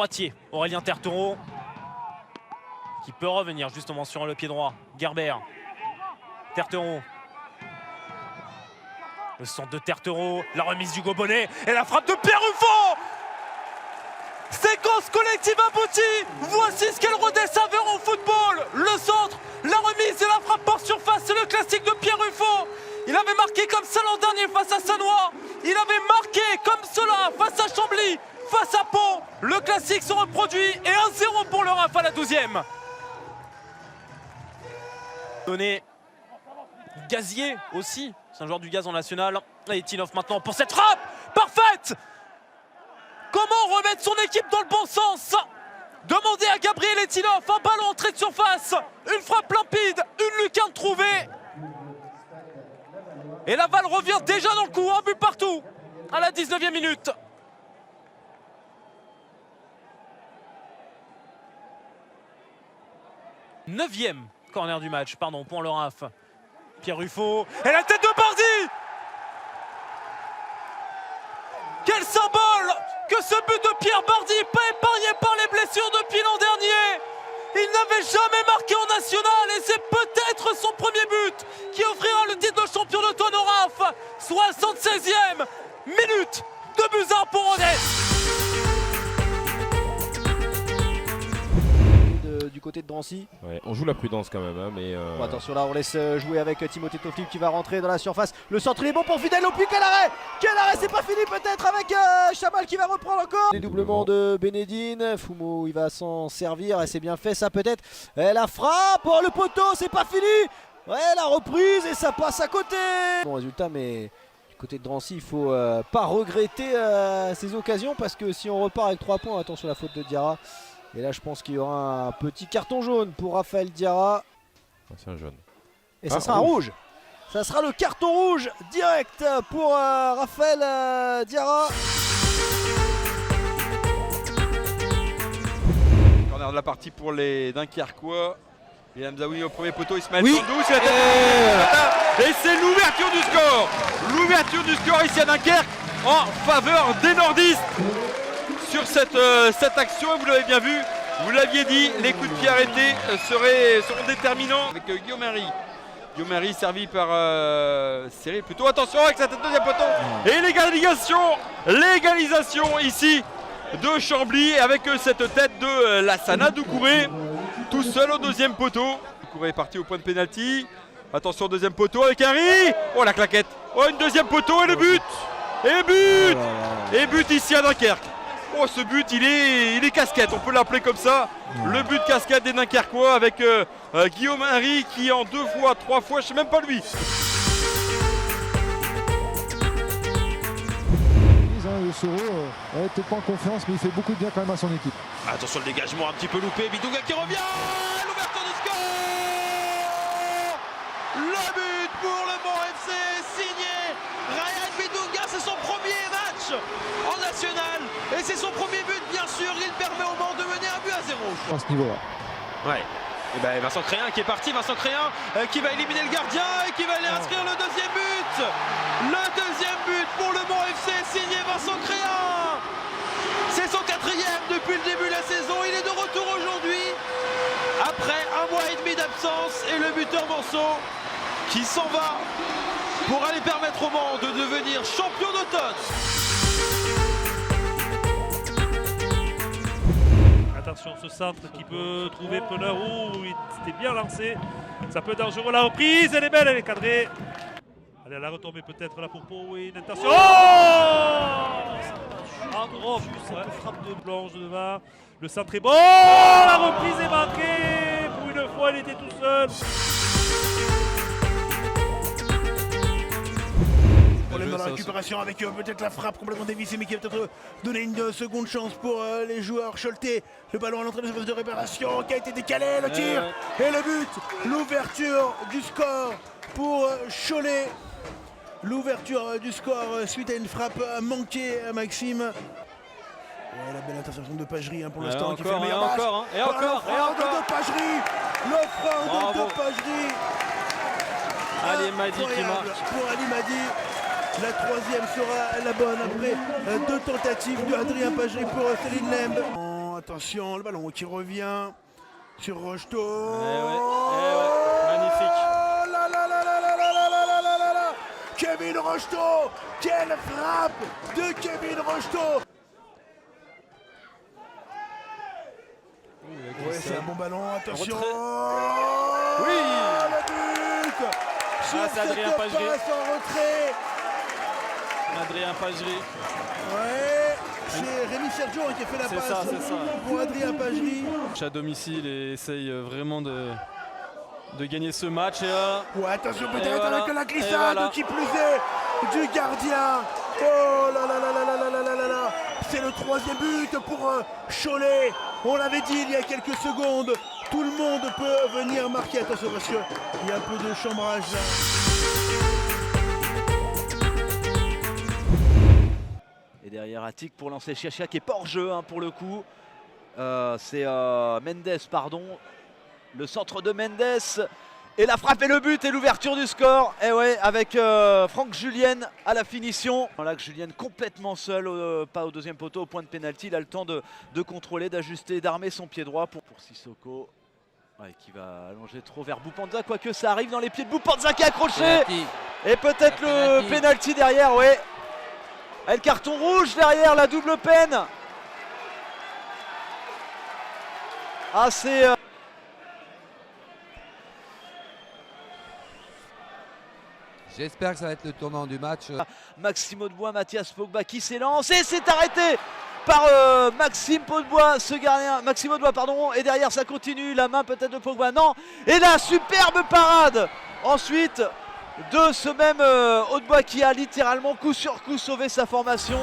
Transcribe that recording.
droitier, Aurélien Tertereau, qui peut revenir justement sur le pied droit. Gerber, Tertereau. Le centre de Tertereau, la remise d'Hugo Bonnet et la frappe de Pierre Ruffo. Séquence collective aboutie. Voici ce qu'elle redescend vers au football. Le centre, la remise et la frappe hors surface. C'est le classique de Pierre Ruffo. Il avait marqué comme ça l'an dernier face à Sannois. Il avait marqué comme cela face à Chambly, face à Pau. Le classique se reproduit et 1-0 pour le RAF à la 12e. Donné Gazier aussi, c'est un joueur du Gaz en national. Et Tinov maintenant pour cette frappe parfaite. Comment remettre son équipe dans le bon sens? Demandez à Gabriel Etinov, un ballon entrée de surface, une frappe limpide, une lucarne trouvée. Et la balle revient déjà dans le coup, un but partout à la 19e minute. Neuvième corner du match, pardon, pour le RAF. Pierre Ruffo et la tête de Bardi. Quel symbole que ce but de Pierre Bardi, pas épargné par les blessures depuis l'an dernier. Il n'avait jamais marqué en national et c'est peut-être son premier but qui offrira le titre de champion d'automne au RAF. 76e minute, 2-1 pour Rodez. Du côté de Drancy. Ouais, on joue la prudence quand même, hein, mais Bon, attention là, on laisse jouer avec Timothée Toflip qui va rentrer dans la surface. Le centre il est bon pour Fidel Oppi. Quel arrêt! Quel arrêt! C'est pas fini peut-être avec Chamal qui va reprendre encore. Dédoublement de Bénédine. Fumo il va s'en servir et c'est bien fait ça peut-être. Et la frappe! Oh le poteau, c'est pas fini! Ouais, la reprise et ça passe à côté. Bon résultat, mais du côté de Drancy, il faut pas regretter ces occasions parce que si on repart avec 3 points, attention la faute de Diarra. Et là je pense qu'il y aura un petit carton jaune pour Raphaël Diarra. c'est un jaune. Et ça sera un rouge. Ça sera le carton rouge direct pour Raphaël Diarra. Corner de la partie pour les Dunkerquois. Et Hamzaoui au premier poteau, Ismaël Oui. Sandou, et c'est l'ouverture du score. L'ouverture du score ici à Dunkerque en faveur des nordistes. Sur cette action, vous l'avez bien vu, vous l'aviez dit, les coups de pied arrêtés seront déterminants avec Guillaume Henry. Guillaume Henry servi par Cyril plutôt. Attention avec cette deuxième poteau. Et l'égalisation ici de Chambly avec cette tête de Lassana Doucouré, tout seul au deuxième poteau. Doucouré est parti au point de pénalty. Attention deuxième poteau avec Henry. Oh la claquette. Oh une deuxième poteau et le but. Et but ici à Dunkerque. Oh ce but il est casquette, on peut l'appeler comme ça. Le but casquette des Dunkerquois avec Guillaume Henry qui en 2 fois, 3 fois, je sais même pas lui. Le Soro est peut-être pas en confiance mais il fait beaucoup de bien quand même à son équipe. Attention le dégagement un petit peu loupé, Bidouga qui revient. L'ouverture du score. Le but pour le Mans FC signé Ryan Bidouga, c'est son premier match en national et c'est son premier but bien sûr. Il permet au Mans de mener 1-0 À ce niveau-là. Ouais. Et ben Vincent Créin qui est parti, Vincent Créin qui va éliminer le gardien et qui va aller inscrire le deuxième but. Le deuxième but pour le Mans FC signé Vincent Créin. C'est son 4e depuis le début de la saison. Il est de retour aujourd'hui après 1 mois et demi d'absence et le buteur Manceau qui s'en va pour aller permettre au Mans de devenir champion d'automne. Attention, ce centre qui peut trouver Peneur. Il était bien lancé. Ça peut être dangereux. La reprise, elle est belle, elle est cadrée. Allez, elle a retombé peut-être là pour Pau. Oui, une intention. Oh en gros, cette frappe de Blanche devant. Le centre est bon. La reprise est manquée. Pour une fois, elle était tout seul. Problème dans la récupération avec peut-être la frappe complètement dévissée mais qui va peut-être donner une seconde chance pour les joueurs. Choleté, le ballon à l'entrée de la surface de réparation qui a été décalé, le tir et le but, l'ouverture du score pour Cholet. L'ouverture du score suite à une frappe manquée à Maxime. Ouais, la belle interception de Pagerie pour l'instant qui fait le meilleur match. Et encore. De Pagerie, l'offre de Pagerie. Ali Madi qui marque. Pour Ali Madi. La 3e sera la bonne après 2 tentatives de Adrien Pagerie pour Céline Lembe. attention, le ballon qui revient sur Rocheteau. Magnifique. Oh là là là là là là là là là là là là. Kevin Rocheteau, quelle frappe de Kevin Rocheteau. Ouais, c'est un bon ballon, attention. Oui. Le but sur c'est cette Adrien Pagerie. passe en retrait. Adrien Pagerie. Ouais, c'est Rémi Sergio qui a fait la C'est passe ça, c'est ça. pour Adrien Pagerie. À domicile et essaye vraiment de gagner ce match. Et Ouais, attention Et peut-être voilà. avec la Et glissade voilà. qui plus est du gardien. Oh là là là là là là là là là là. C'est le 3e but pour Cholet. On l'avait dit il y a quelques secondes. Tout le monde peut venir marquer. Attention parce qu'il y a un peu de chambrage là. Et derrière Attic pour lancer Chiachia qui est pas hors jeu pour le coup. C'est Mendes, pardon. Le centre de Mendes. Et la frappe et le but et l'ouverture du score. Et ouais, avec Franck Julien à la finition. Là que Julien complètement seul, pas au 2e poteau, au point de pénalty. Il a le temps de contrôler, d'ajuster, d'armer son pied droit pour Sissoko. Ouais, qui va allonger trop vers Boupanza, quoique ça arrive dans les pieds de Boupanza qui est accroché. Et peut-être le pénalty derrière, ouais. Et le carton rouge derrière, la double peine. Ah, c'est... J'espère que ça va être le tournant du match. Maxime Hautebois, Mathias Pogba qui s'élance et c'est arrêté par Maxime Hautebois, ce gardien. Maxime Hautebois, pardon. Et derrière, ça continue. La main peut-être de Pogba. Non. Et là, superbe parade. Ensuite, de ce même Hautebois qui a littéralement coup sur coup sauvé sa formation.